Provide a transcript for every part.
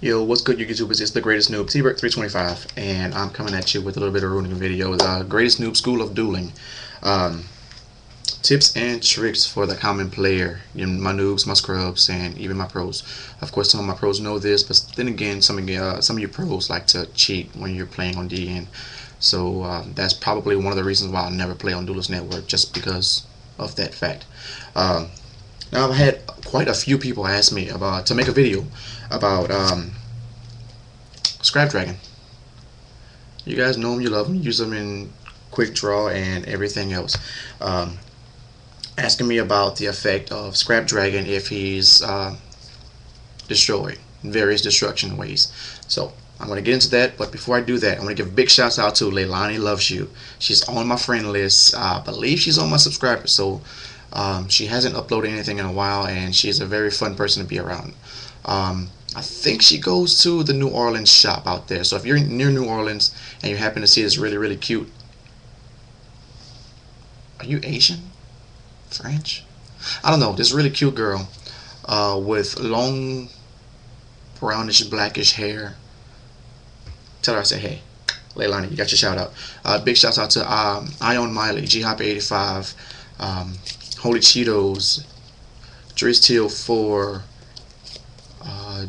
Yo, what's good, you YouTubers? It's the greatest noob, T-Bird325, and I'm coming at you with a little bit of ruining video. The greatest noob school of dueling. Um, Tips and tricks for the common player. You know, my noobs, my scrubs, and even my pros. Of course, some of my pros know this, but then again, some of you pros like to cheat when you're playing on DN. So that's probably one of the reasons why I never play on Duelist Network, just because of that fact. Um, Now I've had quite a few people ask me about to make a video about Scrap Dragon. You guys know them, you love them, use them in quick draw and everything else. Um, Asking me about the effect of Scrap Dragon if he's destroyed in various destruction ways. So I'm going to get into that, but before I do that, I'm going to give big shouts out to Leilani Loves You. She's on my friend list. I believe she's on my subscribers, so she hasn't uploaded anything in a while, and she's a very fun person to be around. I think she goes to the New Orleans shop out there. So if you're near New Orleans and you happen to see this really, really cute... Are you Asian? French? I don't know. This really cute girl with long brownish blackish hair. Tell her I said hey. Leilani, you got your shout out. Big shout out to Ion Miley, G Hop 85, Holy Cheetos, Driz Teal 4,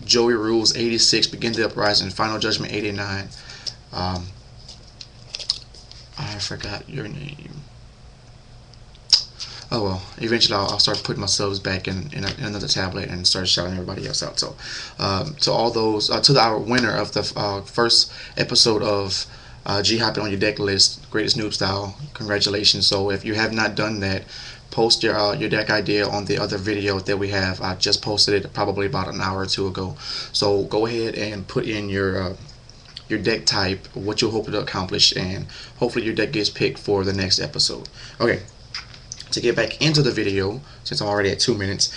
Joey Rules 86, Begin the Uprising, Final Judgment 89. I forgot your name. Oh well, eventually I'll start putting my subs back in another tablet and start shouting everybody else out. So to all those, to our winner of the first episode of G Hopping on Your Deck List, Greatest Noob Style, congratulations. So if you have not done that, post your deck idea on the other video that we have. I just posted it probably about an hour or two ago. So go ahead and put in your deck type, what you hope to accomplish, and hopefully your deck gets picked for the next episode. Okay, to get back into the video, since I'm already at 2 minutes,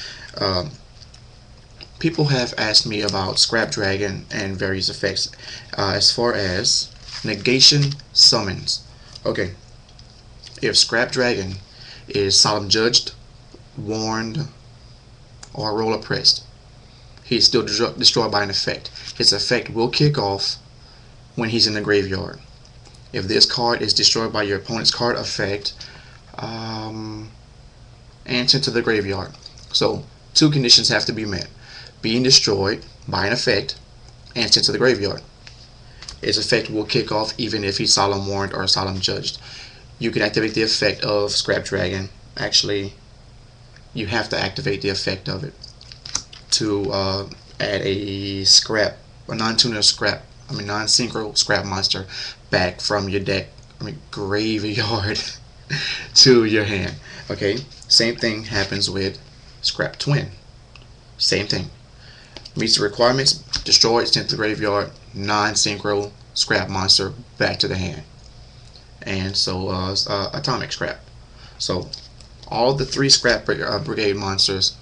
people have asked me about Scrap Dragon and various effects as far as negation summons. Okay, if Scrap Dragon is Solemn Judged, Warned, or Roll Oppressed, he's still destroyed by an effect. His effect will kick off when he's in the graveyard. If this card is destroyed by your opponent's card effect, and sent to the graveyard. So two conditions have to be met: being destroyed by an effect and sent to the graveyard. Its effect will kick off even if he's Solemn Warned or Solemn Judged. You can activate the effect of Scrap Dragon. Actually, you have to activate the effect of it to add a non-tuner scrap, non-synchro scrap monster back from your deck, graveyard to your hand. Okay, same thing happens with Scrap Twin. Same thing. Meets the requirements, destroyed, sent to the graveyard, non-synchro scrap monster back to the hand. And so atomic scrap. So all the three scrap brigade monsters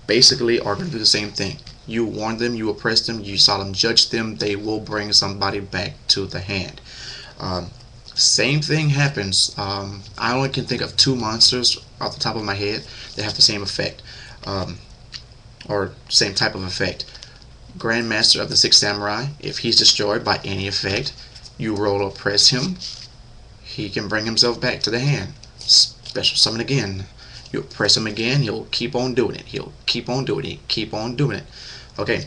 basically are going to do the same thing. You warn them, you oppress them, you solemn judge them, they will bring somebody back to the hand. Same thing happens. I only can think of 2 monsters off the top of my head that have the same effect, or same type of effect. Grandmaster of the Six Samurai, if he's destroyed by any effect, you roll oppress him, he can bring himself back to the hand. Special summon again. You press him again, he'll keep on doing it. He'll keep on doing it. Keep on doing it. Okay.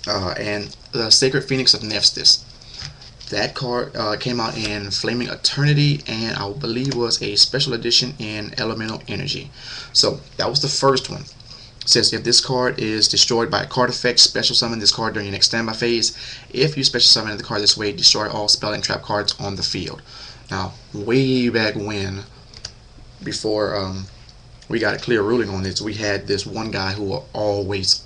And the Sacred Phoenix of Nephthys. That card came out in Flaming Eternity, and I believe was a special edition in Elemental Energy. So that was the first one. It says if this card is destroyed by a card effect, special summon this card during your next standby phase. If you special summon the card this way, destroy all spell and trap cards on the field. Now, way back when, before we got a clear ruling on this, we had this one guy who will always,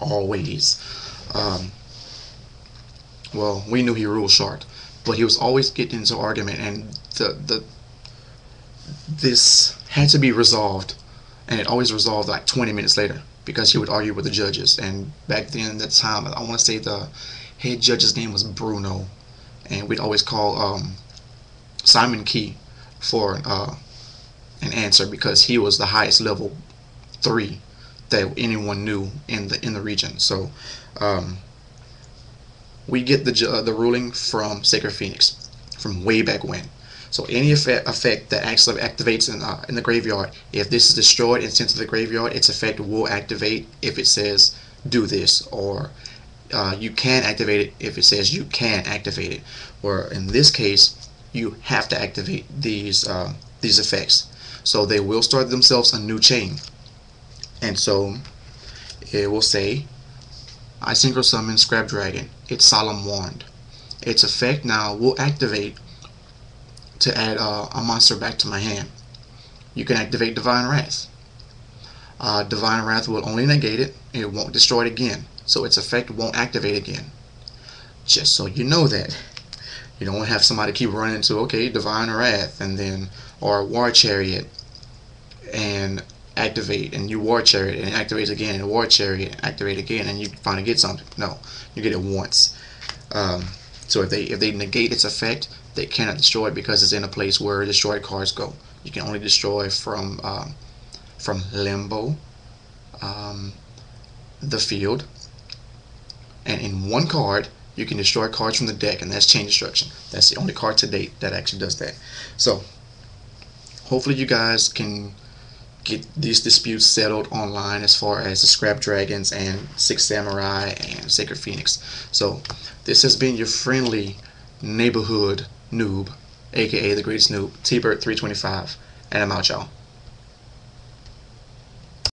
well, we knew he ruled short, but he was always getting into argument, and this had to be resolved, and it always resolved like 20 minutes later, because he would argue with the judges. And back then, at that time, I want to say the head judge's name was Bruno, and we'd always call Simon Key for an answer, because he was the highest level 3 that anyone knew in the region. So we get the ruling from Sacred Phoenix from way back when. So any effect that actually activates in the graveyard, if this is destroyed and sent to the graveyard, its effect will activate if it says do this, or you can activate it if it says you can activate it. Or in this case, you have to activate these effects. So they will start themselves a new chain. And so it will say, I synchro summon Scrap Dragon. It's Solemn Wand. Its effect now will activate to add a monster back to my hand. You can activate Divine Wrath. Divine Wrath will only negate it. It won't destroy it again. So its effect won't activate again. Just so you know that. You don't have somebody keep running into, okay, Divine Wrath, and then, or War Chariot, and activate, and you War Chariot, and it activates again, and War Chariot, activate again, and you finally get something. No, you get it once. So if they negate its effect, they cannot destroy it because it's in a place where destroyed cards go. You can only destroy from Limbo, the field, and in one card you can destroy cards from the deck, and that's Chain Destruction. That's the only card to date that actually does that. So hopefully you guys can get these disputes settled online as far as the Scrap Dragons and Six Samurai and Sacred Phoenix. So this has been your friendly neighborhood noob, aka the greatest noob, T-Bird 325, and I'm out, y'all.